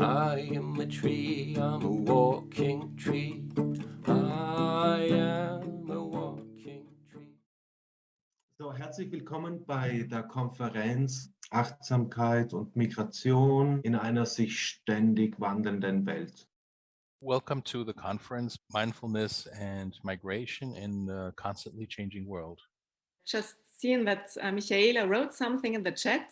I am a tree, I'm a walking tree. I am a walking tree. So, herzlich willkommen bei der Konferenz Achtsamkeit und Migration in einer sich ständig wandelnden Welt. Welcome to the conference, Mindfulness and Migration in the Constantly Changing World. Just seen that Michaela wrote something in the chat.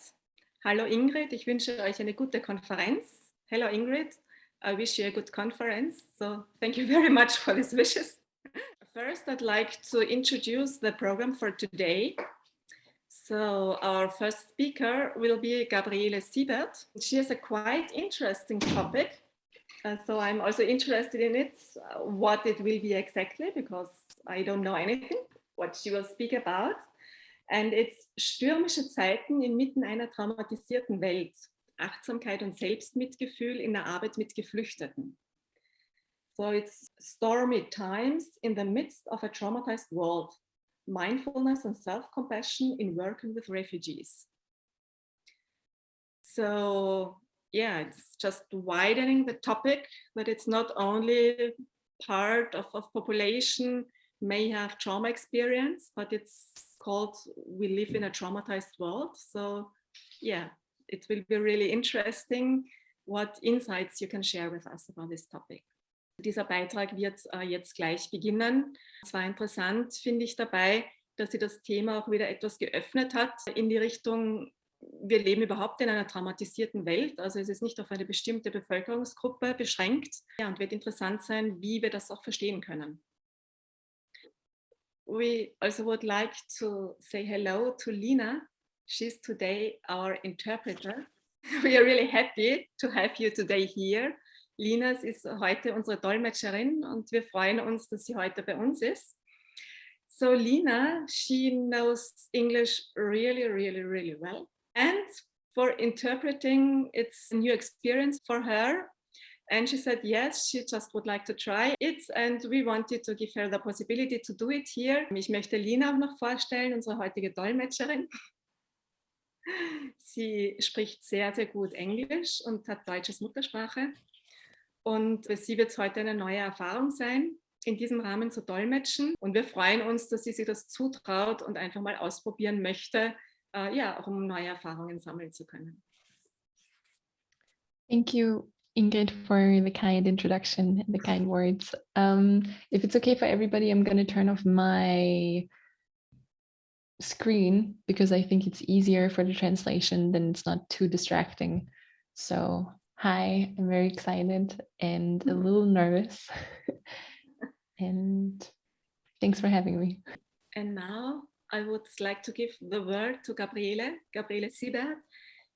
Hallo Ingrid, ich wünsche euch eine gute Konferenz. Hello Ingrid, I wish you a good conference. So thank you very much for these wishes. First, I'd like to introduce the program for today. So our first speaker will be Gabriele Siebert. She has a quite interesting topic. So I'm also interested in it, what it will be exactly, because I don't know anything, what she will speak about. And it's Stürmische Zeiten inmitten einer traumatisierten Welt. Achtsamkeit und Selbst, Mitgefühl in der Arbeit mit Geflüchteten. So it's stormy times in the midst of a traumatized world. Mindfulness and self-compassion in working with refugees. So yeah, it's just widening the topic, that it's not only part of population may have trauma experience, but it's called we live in a traumatized world. So yeah, it will be really interesting what insights you can share with us about this topic. Dieser Beitrag wird jetzt gleich beginnen. Es war interessant, finde ich dabei, dass sie das Thema auch wieder etwas geöffnet hat in die Richtung, wir leben überhaupt in einer traumatisierten Welt, also es ist nicht auf eine bestimmte Bevölkerungsgruppe beschränkt. Ja, und wird interessant sein, wie wir das auch verstehen können. We also would like to say hello to Lina. She's today our interpreter. We are really happy to have you today here. Lina ist heute unsere Dolmetscherin und wir freuen uns, dass sie heute bei uns ist. So Lina, she knows English really, really, really well. And for interpreting, it's a new experience for her. And she said, yes, she just would like to try it. And we wanted to give her the possibility to do it here. Ich möchte Lina auch noch vorstellen, unsere heutige Dolmetscherin. Sie spricht sehr, sehr gut Englisch und hat Deutsch als Muttersprache. Und für sie wird es heute eine neue Erfahrung sein, in diesem Rahmen zu dolmetschen. Und wir freuen uns, dass sie sich das zutraut und einfach mal ausprobieren möchte, ja, auch um neue Erfahrungen sammeln zu können. Thank you, Ingrid, for the kind introduction and the kind words. If it's okay for everybody, I'm going to turn off my screen because I think it's easier for the translation, then it's not too distracting. So, hi, I'm very excited and a little nervous. And thanks for having me. And now I would like to give the word to Gabriele Siebert.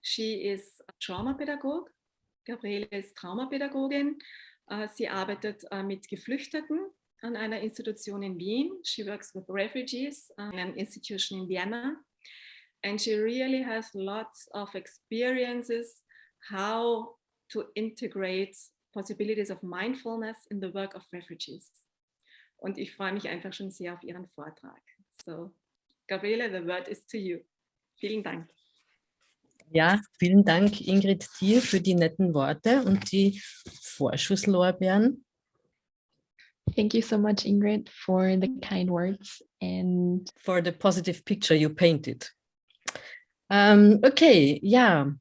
She is a Traumapädagogin. Gabriele ist Traumapädagogin. Sie arbeitet mit Geflüchteten an einer Institution in Wien. She works with refugees in an institution in Vienna. And she really has lots of experiences how to integrate possibilities of mindfulness in the work of refugees. Und ich freue mich einfach schon sehr auf Ihren Vortrag. So, Gabriele, the word is to you. Vielen Dank. Ja, vielen Dank, Ingrid, dir für die netten Worte und die Vorschusslorbeeren. Thank you so much, Ingrid, for the kind words and for the positive picture you painted. Okay, ja.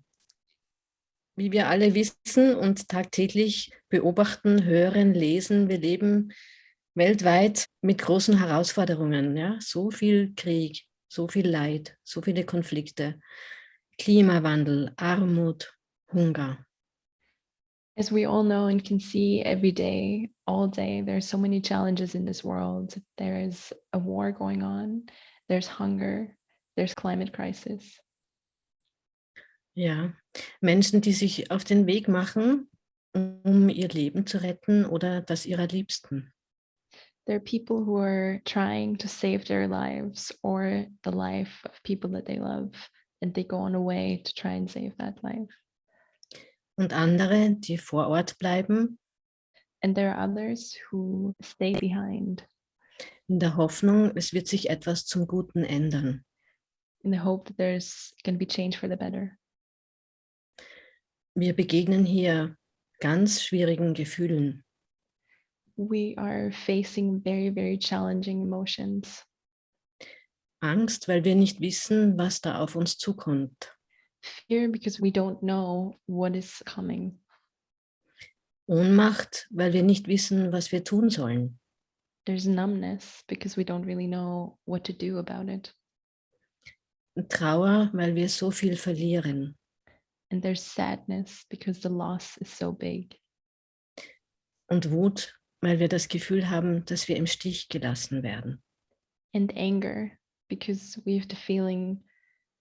Wie wir alle wissen und tagtäglich beobachten, hören, lesen, wir leben weltweit mit großen Herausforderungen. Ja? So viel Krieg, so viel Leid, so viele Konflikte, Klimawandel, Armut, Hunger. As we all know and can see every day, all day, there's so many challenges in this world. There is a war going on, there's hunger, there's climate crisis. Ja, Menschen, die sich auf den Weg machen, um ihr Leben zu retten oder das ihrer Liebsten. There are people who are trying to save their lives or the life of people that they love, and they go on a way to try and save that life. Und andere, die vor Ort bleiben. And there are others who stay behind. In der Hoffnung, es wird sich etwas zum Guten ändern. In the hope that there's going to be change for the better. Wir begegnen hier ganz schwierigen Gefühlen. We are facing very, very challenging emotions. Angst, weil wir nicht wissen, was da auf uns zukommt. Fear because we don't know what is coming. Ohnmacht, weil wir nicht wissen, was wir tun sollen. There's numbness because we don't really know what to do about it. Trauer, weil wir so viel verlieren. And there's sadness because the loss is so big. Und Wut, weil wir das Gefühl haben, dass wir im Stich gelassen werden. And anger because we have the feeling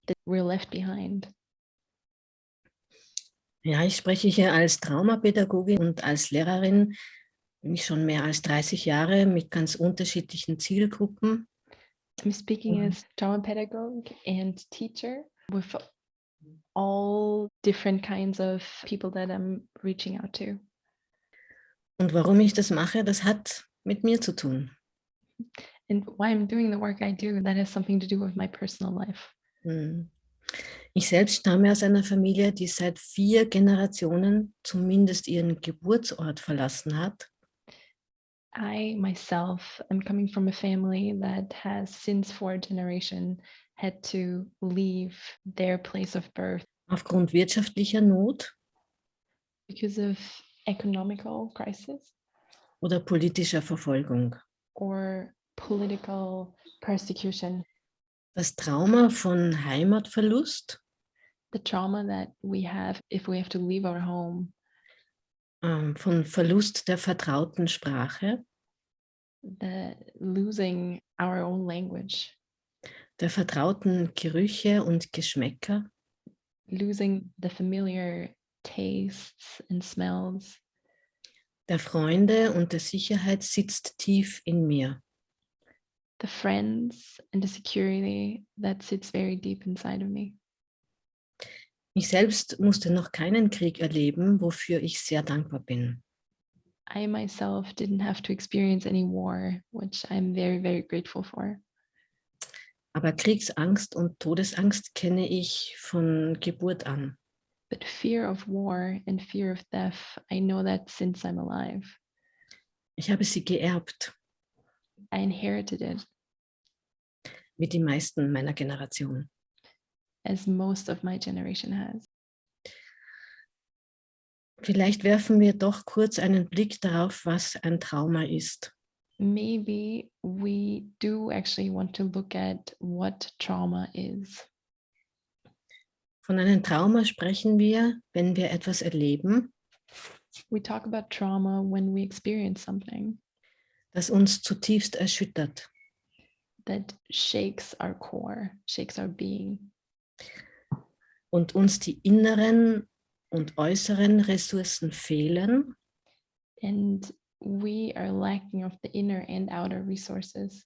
that we're left behind. Ja, ich spreche hier als Traumapädagogin und als Lehrerin, bin ich schon mehr als 30 Jahre mit ganz unterschiedlichen Zielgruppen. I'm speaking Mhm. as traumapedagogue and teacher with all different kinds of people that I'm reaching out to. Und warum ich das mache, das hat mit mir zu tun. And why I'm doing the work I do, that has something to do with my personal life. Hm. Ich selbst stamme aus einer Familie, die seit 4 Generationen zumindest ihren Geburtsort verlassen hat. I myself am coming from a family that has since 4 generations had to leave their place of birth Aufgrund wirtschaftlicher Not because of economical crisis oder politischer Verfolgung. or political persecution. Das Trauma von Heimatverlust, The trauma that we have if we have to leave our home, von Verlust der vertrauten Sprache, the losing our own language, der vertrauten Gerüche und Geschmäcker, losing the familiar tastes and smells, der Freunde und der Sicherheit sitzt tief in mir. the friends and the security that sits very deep inside of me. Ich selbst musste noch keinen Krieg erleben, wofür ich sehr dankbar bin. I myself didn't have to experience any war, which I'm very, very grateful for. Aber Kriegsangst und Todesangst kenne ich von Geburt an. But fear of war and fear of death, I know that since I'm alive. Ich habe sie geerbt, I inherited it, wie die meisten meiner Generation. as most of my generation has. Vielleicht werfen wir doch kurz einen Blick darauf, was ein Trauma ist. Maybe we do actually want to look at what trauma is. Von einem Trauma sprechen wir, wenn wir etwas erleben, We talk about trauma when we experience something das uns zutiefst erschüttert. that shakes our core, shakes our being, Und uns die inneren und äußeren Ressourcen fehlen, and we are lacking of the inner and outer resources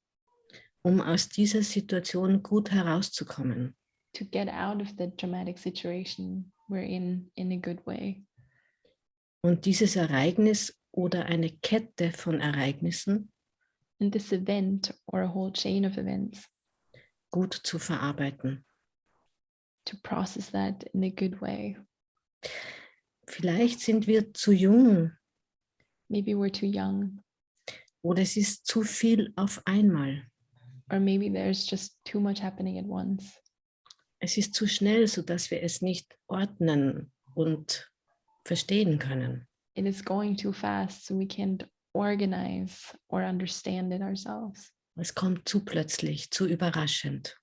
um aus dieser Situation gut herauszukommen. to get out of the dramatic situation we're in a good way. Und dieses Ereignis oder eine Kette von Ereignissen And this event or a whole chain of events, gut zu verarbeiten. to process that in a good way. Vielleicht sind wir zu jung Maybe we're too young, oder es ist zu viel auf einmal. or maybe there's just too much happening at once. Es ist zu schnell, sodass wir es nicht ordnen und verstehen können. It is going too fast, so we can't organize or understand it ourselves. Es kommt zu plötzlich, zu überraschend.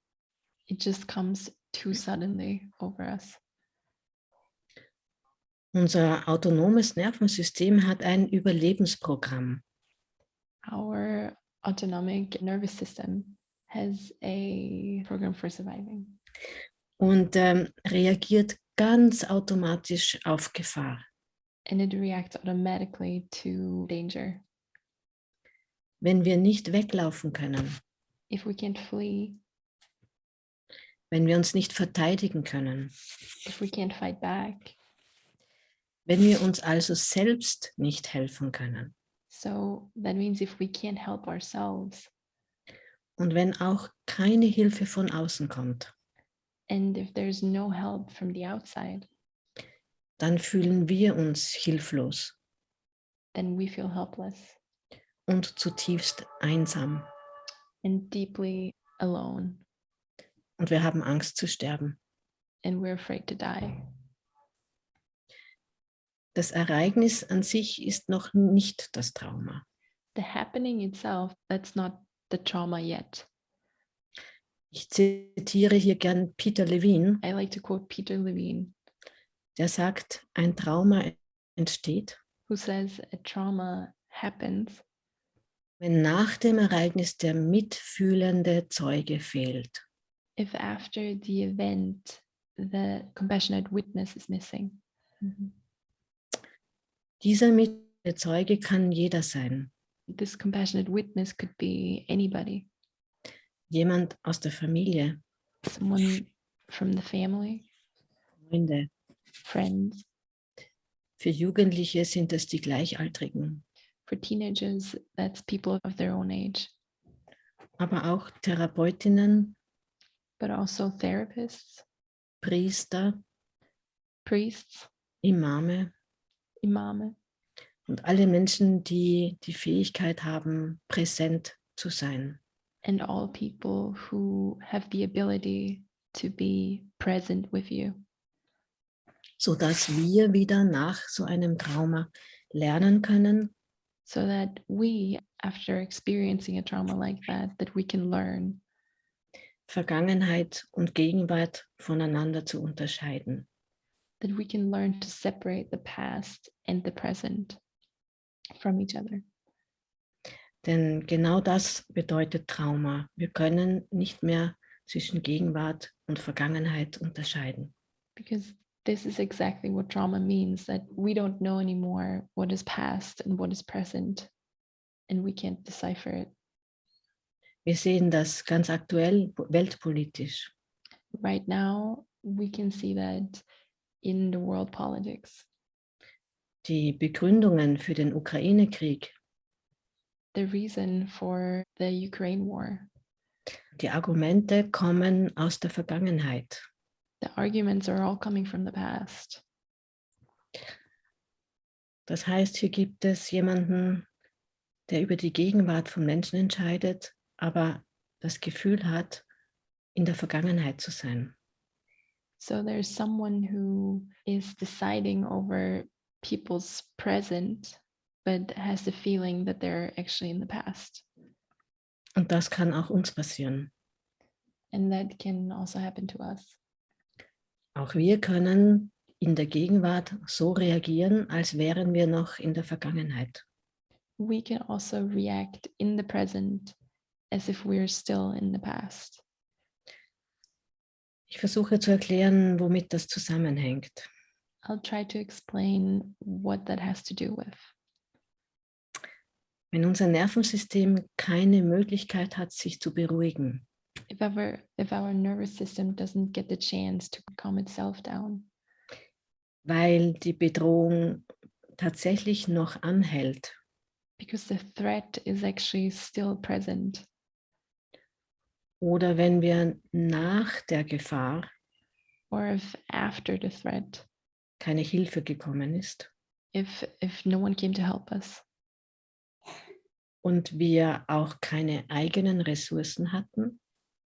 It just comes too suddenly over us. Unser autonomes Nervensystem hat ein Überlebensprogramm. Our autonomic nervous system has a program for surviving, Und reagiert ganz automatisch auf Gefahr. and it reacts automatically to danger. Wenn wir nicht weglaufen können, If we can't flee, wenn wir uns nicht verteidigen können, if we can't fight back, wenn wir uns also selbst nicht helfen können so that means if we can't help ourselves, und wenn auch keine Hilfe von außen kommt, and if there's no help from the outside, dann fühlen wir uns hilflos then we feel helpless und zutiefst einsam. and deeply alone, Und wir haben Angst zu sterben. and we're afraid to die. Das Ereignis an sich ist noch nicht das Trauma. The happening itself, that's not the trauma yet. Ich zitiere hier gern Peter Levine, I like to quote Peter Levine, der sagt, ein Trauma entsteht, who says a trauma happens wenn nach dem Ereignis der mitfühlende Zeuge fehlt. if after the event the compassionate witness is missing. Dieser mitfühlende Zeuge kann jeder sein. This compassionate witness could be anybody, Jemand aus der Familie, someone from the family, Freunde. friends. Für Jugendliche sind es die Gleichaltrigen, For teenagers, that's people of their own age, aber auch Therapeutinnen, but also therapists, Priester, priests, Imame imame, und alle Menschen, die die Fähigkeit haben, präsent zu sein. and all people who have the ability to be present with you, Sodass wir wieder nach so einem Trauma lernen können, so that we, after experiencing a trauma like that we can learn Vergangenheit und Gegenwart voneinander zu unterscheiden. that we can learn to separate the past and the present from each other. Denn genau das bedeutet Trauma. Wir können nicht mehr zwischen Gegenwart und Vergangenheit unterscheiden. Because this is exactly what trauma means, that we don't know anymore what is past and what is present, and we can't decipher it. Wir sehen das ganz aktuell weltpolitisch. Right now, we can see that in the world politics. Die Begründungen für den Ukraine-Krieg, The reason for the Ukraine war, die Argumente kommen aus der Vergangenheit. the arguments are all coming from the past. Das heißt, hier gibt es jemanden, der über die Gegenwart von Menschen entscheidet, aber das Gefühl hat, in der Vergangenheit zu sein. So there's someone who is deciding over people's present, but has the feeling that they're actually in the past. Und das kann auch uns passieren. And that can also happen to us. Auch wir können in der Gegenwart so reagieren, als wären wir noch in der Vergangenheit. We can also react in the present as if we're still in the past. Ich versuche zu erklären, womit das zusammenhängt. I'll try to explain what that has to do with. Wenn unser Nervensystem keine Möglichkeit hat, sich zu beruhigen, If our nervous system doesn't get the chance to calm itself down, weil die Bedrohung tatsächlich noch anhält, because the threat is actually still present, oder wenn wir nach der Gefahr or if after the threat, keine Hilfe gekommen ist if no one came to help us, und wir auch keine eigenen Ressourcen hatten,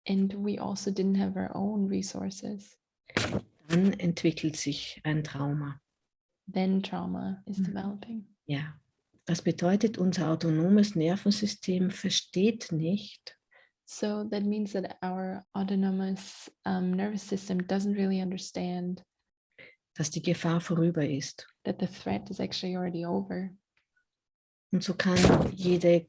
and we also didn't have our own resources, dann entwickelt sich ein Trauma. then trauma is developing. Ja, das bedeutet, unser autonomes Nervensystem versteht nicht, So that means that our autonomous nervous system doesn't really understand dass die Gefahr vorüber ist. that the threat is actually already over. Und so kann jede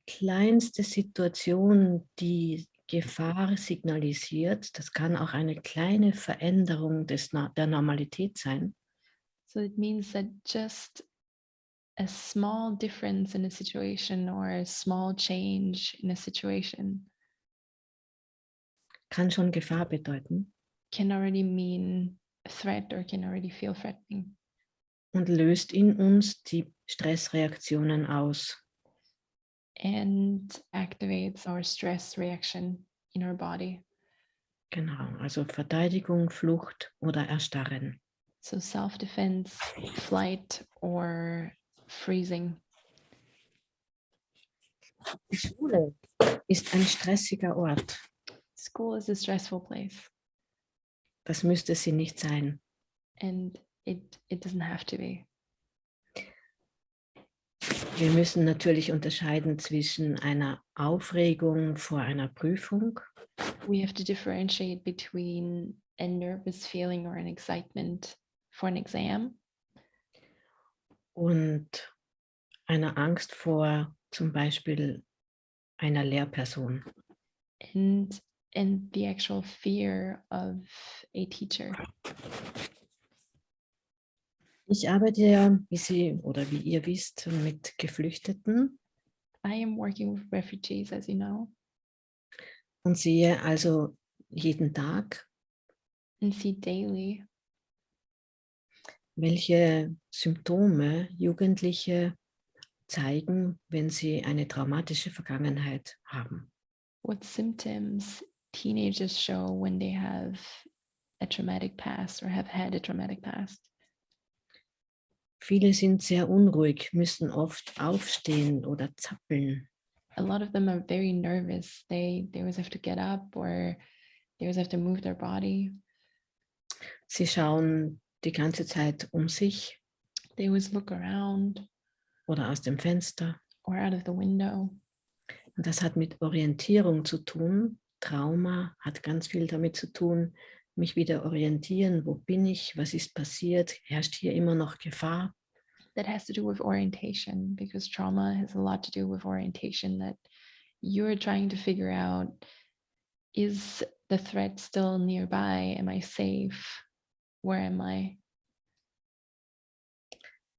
kleinste Situation, die Gefahr signalisiert, das kann auch eine kleine Veränderung der Normalität sein, So it means that just a small difference in a situation or a small change in a situation kann schon Gefahr bedeuten can already mean a threat or can already feel threatening und löst in uns die Stressreaktionen aus. and activates our stress reaction in our body. Genau, also Verteidigung, Flucht oder Erstarren. So self-defense, flight, or freezing. Die Schule ist ein stressiger Ort. School is a stressful place, Das müsste sie nicht sein. and it doesn't have to be. Wir müssen natürlich unterscheiden zwischen einer Aufregung vor einer Prüfung We have to differentiate between a nervous feeling or an excitement for an exam und einer Angst vor zum Beispiel einer Lehrperson. and the actual fear of a teacher. Ich arbeite ja, wie Sie oder wie ihr wisst, mit Geflüchteten I am working with refugees, as you know, und sehe also jeden Tag, and see daily welche Symptome Jugendliche zeigen, wenn sie eine traumatische Vergangenheit haben. what symptoms teenagers show when they have a traumatic past or have had a traumatic past. Viele sind sehr unruhig, müssen oft aufstehen oder zappeln. A lot of them are very nervous. They always have to get up, or they always have to move their body. Sie schauen die ganze Zeit um sich They always look around oder aus dem Fenster. or out of the window. Und das hat mit Orientierung zu tun. Trauma hat ganz viel damit zu tun, mich wieder orientieren. Wo bin ich? Was ist passiert? Herrscht hier immer noch Gefahr? That has to do with orientation, because trauma has a lot to do with orientation, that you're trying to figure out, is the threat still nearby? Am I safe? Where am I?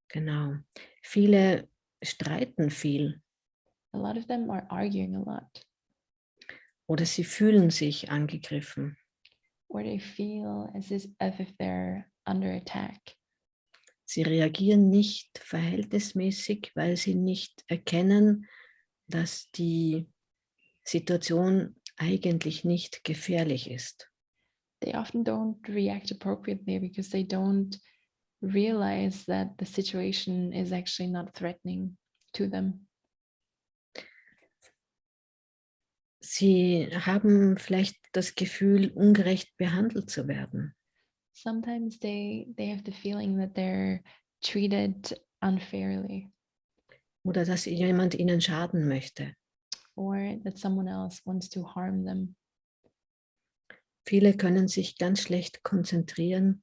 Genau. Viele streiten viel A lot of them are arguing a lot, oder sie fühlen sich angegriffen. or they feel as if they're under attack. Sie reagieren nicht verhältnismäßig, weil sie nicht erkennen, dass die Situation eigentlich nicht gefährlich ist. They often don't react appropriately because they don't realize that the situation is actually not threatening to them. Sie haben vielleicht das Gefühl, ungerecht behandelt zu werden. Sometimes they have the feeling that they're treated unfairly, Oder dass jemand ihnen schaden möchte. or that someone else wants to harm them. Viele können sich ganz schlecht konzentrieren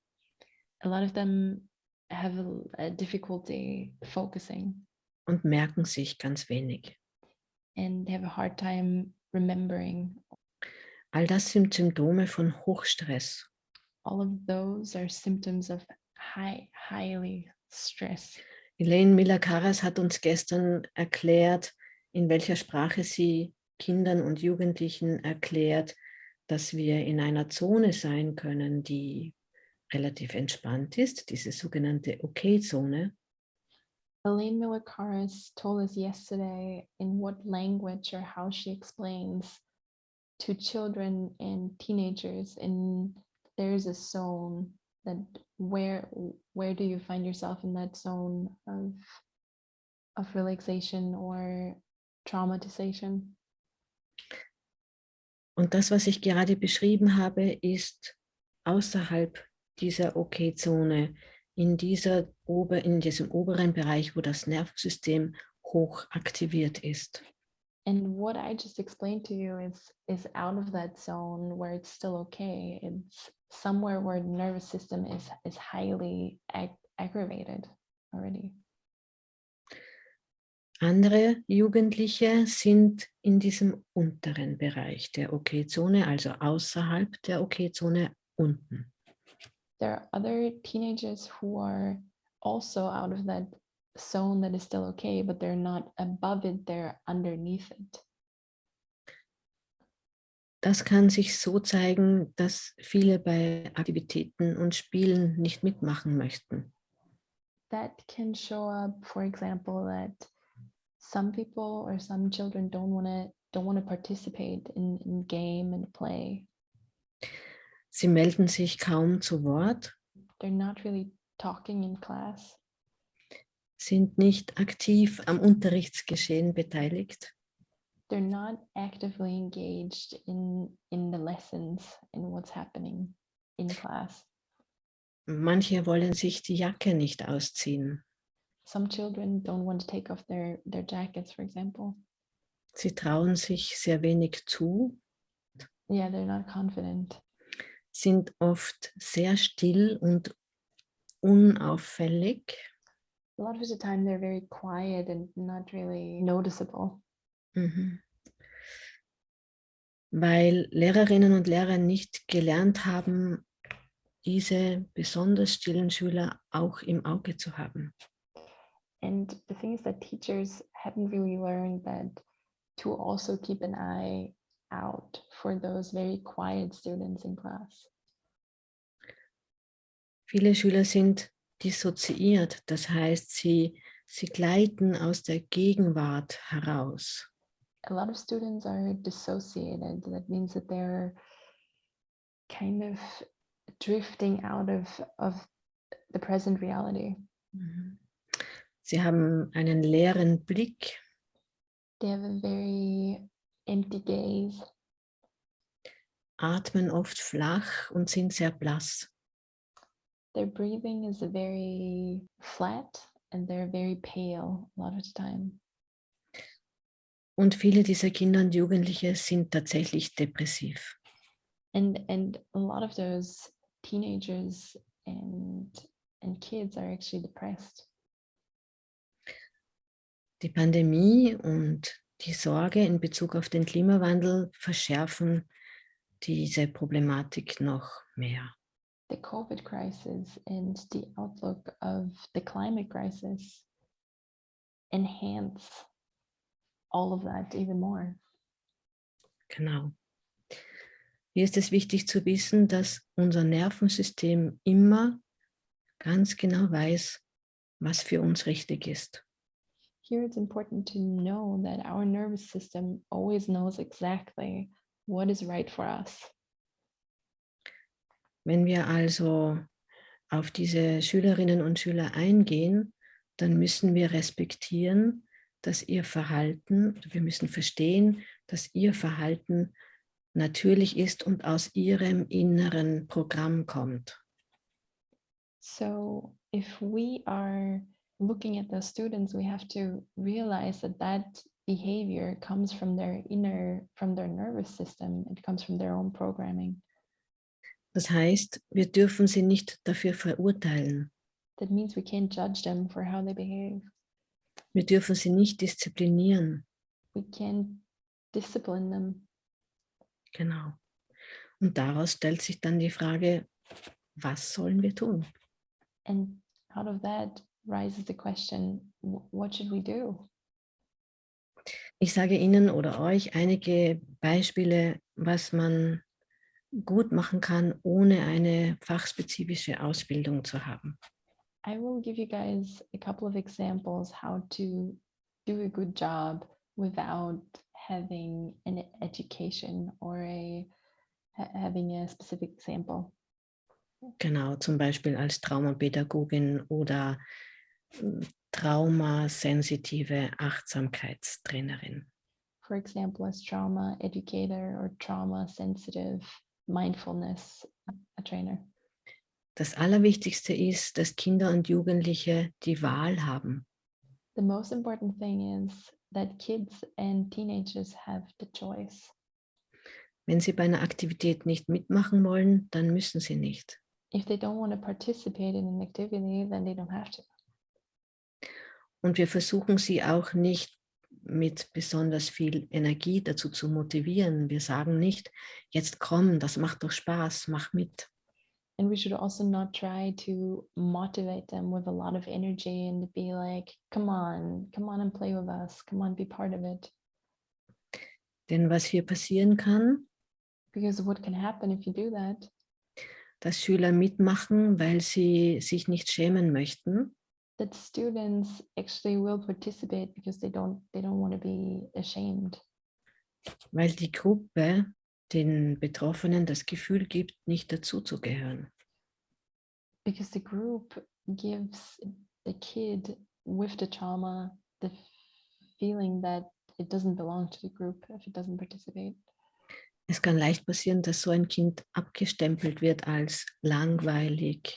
A lot of them have a difficulty focusing, und merken sich ganz wenig. and they have a hard time remembering. All das sind Symptome von Hochstress. All of those are symptoms of highly stress. Elaine Miller-Karas hat uns gestern erklärt, in welcher Sprache sie Kindern und Jugendlichen erklärt, dass wir in einer Zone sein können, die relativ entspannt ist, diese sogenannte Okay-Zone. Elaine Miller-Karas told us yesterday in what language or how she explains to children and teenagers, and there's a zone that where do you find yourself in that zone of relaxation or traumatization. Und das, was ich gerade beschrieben habe, ist außerhalb dieser Okay-Zone, in diesem oberen Bereich, wo das Nervensystem hoch aktiviert ist. And what I just explained to you is out of that zone where it's still okay. It's somewhere where the nervous system is highly aggravated already. Andere Jugendliche sind in diesem unteren Bereich der Okay-Zone, also außerhalb der Okay-Zone unten. There are other teenagers who are also out of that zone that is still okay, but they're not above it, they're underneath it. Das kann sich so zeigen, dass viele bei Aktivitäten und Spielen nicht mitmachen möchten. That can show up, for example, that some people or some children don't want to participate in game and play. Sie melden sich kaum zu Wort. They're not really talking in class. Sind nicht aktiv am Unterrichtsgeschehen beteiligt. They're not actively engaged in the lessons and what's happening in class. Manche wollen sich die Jacke nicht ausziehen. Some children don't want to take off their jackets, for example. Sie trauen sich sehr wenig zu, Yeah, they're not confident. sind oft sehr still und unauffällig. A lot of the time they're very quiet and not really noticeable. Mhm. Weil Lehrerinnen und Lehrer nicht gelernt haben, diese besonders stillen Schüler auch im Auge zu haben. And the thing is that teachers haven't really learned that to also keep an eye out for those very quiet students in class. Viele Schüler sind dissoziiert, das heißt, sie gleiten aus der Gegenwart heraus. A lot of students are dissociated. That means that they're kind of drifting out of the present reality. Mhm. Sie haben einen leeren Blick, They have a very empty gaze. atmen oft flach und sind sehr blass. Their breathing is very flat and they're very pale a lot of the time. Und viele dieser Kinder und Jugendliche sind tatsächlich depressiv. And a lot of those teenagers and kids are actually depressed. Die Pandemie und die Sorge in Bezug auf den Klimawandel verschärfen diese Problematik noch mehr. The COVID crisis and the outlook of the climate crisis enhance all of that even more. Genau. Hier ist es wichtig zu wissen, dass unser Nervensystem immer ganz genau weiß, was für uns richtig ist. Here it's important to know that our nervous system always knows exactly what is right for us. Wenn wir also auf diese Schülerinnen und Schüler eingehen, dann müssen wir respektieren, dass ihr Verhalten, wir müssen verstehen, dass ihr Verhalten natürlich ist und aus ihrem inneren Programm kommt. So if we are looking at those students, we have to realize that that behavior comes from their nervous system. It comes from their own programming. Das heißt, wir dürfen sie nicht dafür verurteilen. That means we can't judge them for how they behave. Wir dürfen sie nicht disziplinieren. We can't discipline them. Genau. Und daraus stellt sich dann die Frage, was sollen wir tun? And out of that rises the question, what should we do? Ich sage Ihnen oder euch einige Beispiele, was man gut machen kann, ohne eine fachspezifische Ausbildung zu haben. I will give you guys a couple of examples how to do a good job without having an education or having a specific example. Genau, zum Beispiel als Traumapädagogin oder traumasensitive Achtsamkeitstrainerin. For example, as trauma educator or trauma sensitive mindfulness a trainer. Das Allerwichtigste ist, dass Kinder und Jugendliche die Wahl haben. The most important thing is that kids and teenagers have the choice. Wenn sie bei einer Aktivität nicht mitmachen wollen, dann müssen sie nicht. If they don't want to participate in an activity, then they don't have to. Und wir versuchen sie auch nicht mit besonders viel Energie dazu zu motivieren. Wir sagen nicht, jetzt komm, das macht doch Spaß, mach mit. And we should also not try to motivate them with a lot of energy and be like, come on and play with us. Come on, be part of it. Denn was hier passieren kann, Because what can happen if you do that? dass Schüler mitmachen, weil sie sich nicht schämen möchten. That students actually will participate because they don't want to be ashamed. Weil die Gruppe den Betroffenen das Gefühl gibt, nicht dazuzugehören. Because the group gives the kid with the trauma the feeling that it doesn't belong to the group if it doesn't participate. Es kann leicht passieren, dass so ein Kind abgestempelt wird als langweilig.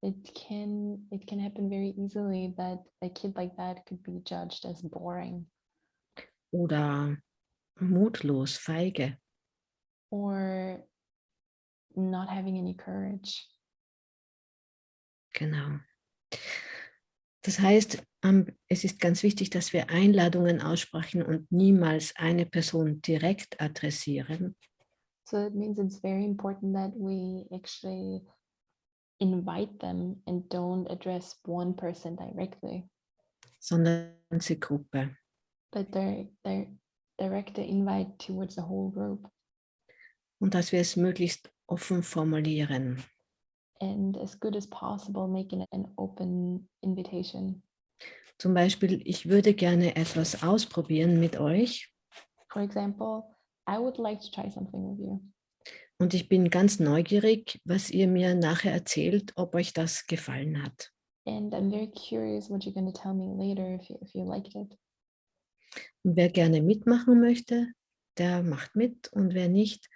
It can happen very easily that a kid like that could be judged as boring Oder mutlos, feige. or not having any courage. Genau. Das heißt, es ist ganz wichtig, dass wir Einladungen aussprechen und niemals eine Person direkt adressieren, So it means it's very important that we actually invite them and don't address one person directly, sondern die ganze Gruppe. but they're direct the invite towards the whole group. Und dass wir es möglichst offen formulieren. And as good as possible, making it an open invitation. Zum Beispiel, ich würde gerne etwas ausprobieren mit euch For example, I would like to try something with you. und ich bin ganz neugierig, was ihr mir nachher erzählt, ob euch das gefallen hat. And I'm very curious what you're going to tell me later if you liked it. Und wer gerne mitmachen möchte, der macht mit und wer nicht,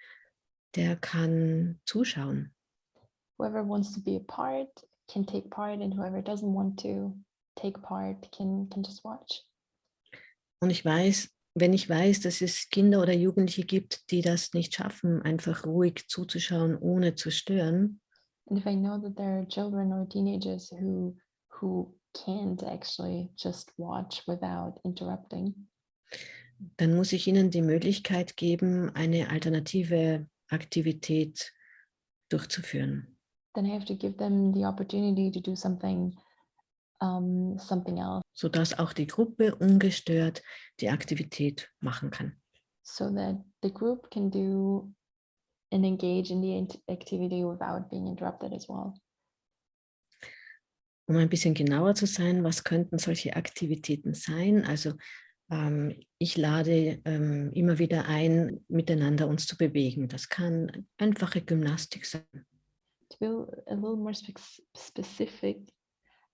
der kann zuschauen. Whoever wants to be a part can take part, and whoever doesn't want to take part can just watch. Und wenn ich weiß, dass es Kinder oder Jugendliche gibt, die das nicht schaffen, einfach ruhig zuzuschauen, ohne zu stören, And if I know that there are children or teenagers who can't actually just watch without interrupting, dann muss ich ihnen die Möglichkeit geben, eine alternative Aktivität durchzuführen. then I have to give them the opportunity to do something else, Sodass auch die Gruppe ungestört die Aktivität machen kann. so that the group can do and engage in the activity without being interrupted as well. Um ein bisschen genauer zu sein, was könnten solche Aktivitäten sein? Also ich lade immer wieder ein, miteinander uns zu bewegen. Das kann einfache Gymnastik sein. To be a little more specific,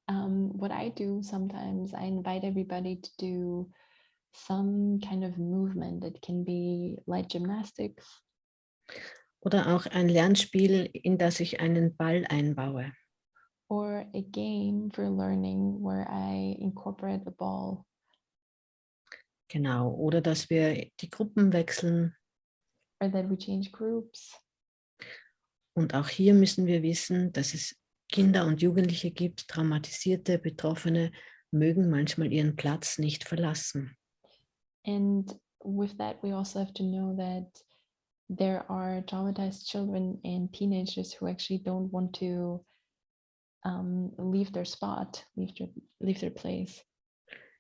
what I do sometimes, I invite everybody to do some kind of movement. It can be light gymnastics. Oder auch ein Lernspiel, in das ich einen Ball einbaue. Or a game for learning where I incorporate a ball. Genau. Oder dass wir die Gruppen wechseln. Or that we change groups. Und auch hier müssen wir wissen, dass es Kinder und Jugendliche gibt, traumatisierte, Betroffene, mögen manchmal ihren Platz nicht verlassen. And with that, we also have to know that there are traumatized children and teenagers who actually don't want to leave their spot, leave their place.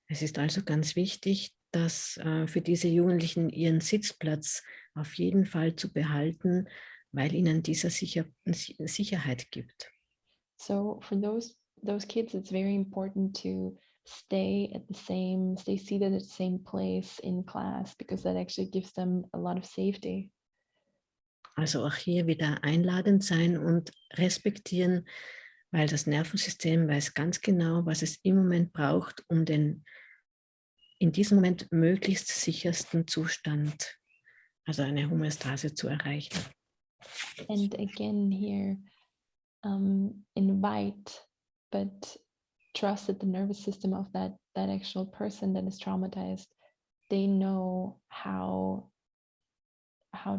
Es ist also ganz wichtig, dass für diese Jugendlichen ihren Sitzplatz auf jeden Fall zu behalten, weil ihnen dieser Sicherheit gibt. So for those kids, it's very important to stay seated at the same place in class, because that actually gives them a lot of safety. Also auch hier wieder einladend sein und respektieren, weil das Nervensystem weiß ganz genau, was es im Moment braucht, um den in diesem Moment möglichst sichersten Zustand, also eine Homöostase zu erreichen. And again here, invite, but trust that the nervous system of that actual person that is traumatized, they know how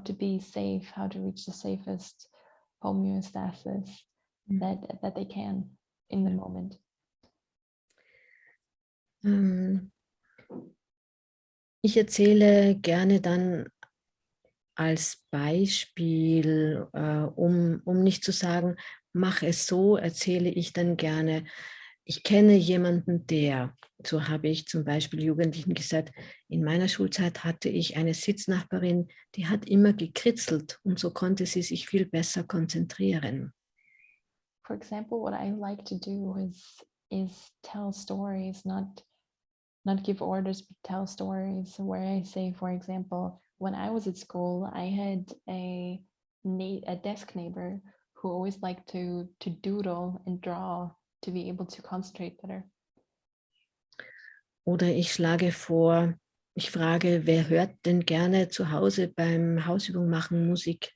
to be safe, how to reach the safest homeostasis that they can in the moment. Ich erzähle gerne dann als Beispiel, um nicht zu sagen, mach es so, erzähle ich dann gerne, ich kenne jemanden, der, so habe ich zum Beispiel Jugendlichen gesagt, in meiner Schulzeit hatte ich eine Sitznachbarin, die hat immer gekritzelt und so konnte sie sich viel besser konzentrieren. For example, what I like to do is tell stories, not give orders, but tell stories where I say, for example, when I was at school, I had a desk neighbor who always like to doodle and draw to be able to concentrate better. Oder ich schlage vor, ich frage, wer hört denn gerne zu Hause beim Hausübung machen Musik?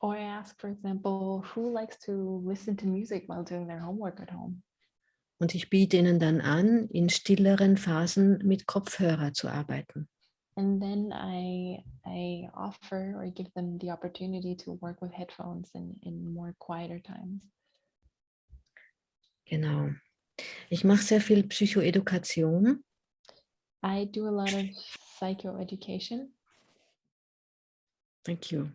Or I ask, for example, who likes to listen to music while doing their homework at home? Und ich biete ihnen dann an, in stilleren Phasen mit Kopfhörer zu arbeiten. And then I offer or give them the opportunity to work with headphones in more quieter times. Genau. Ich mache sehr viel Psychoedukation. I do a lot of psychoeducation. Thank you.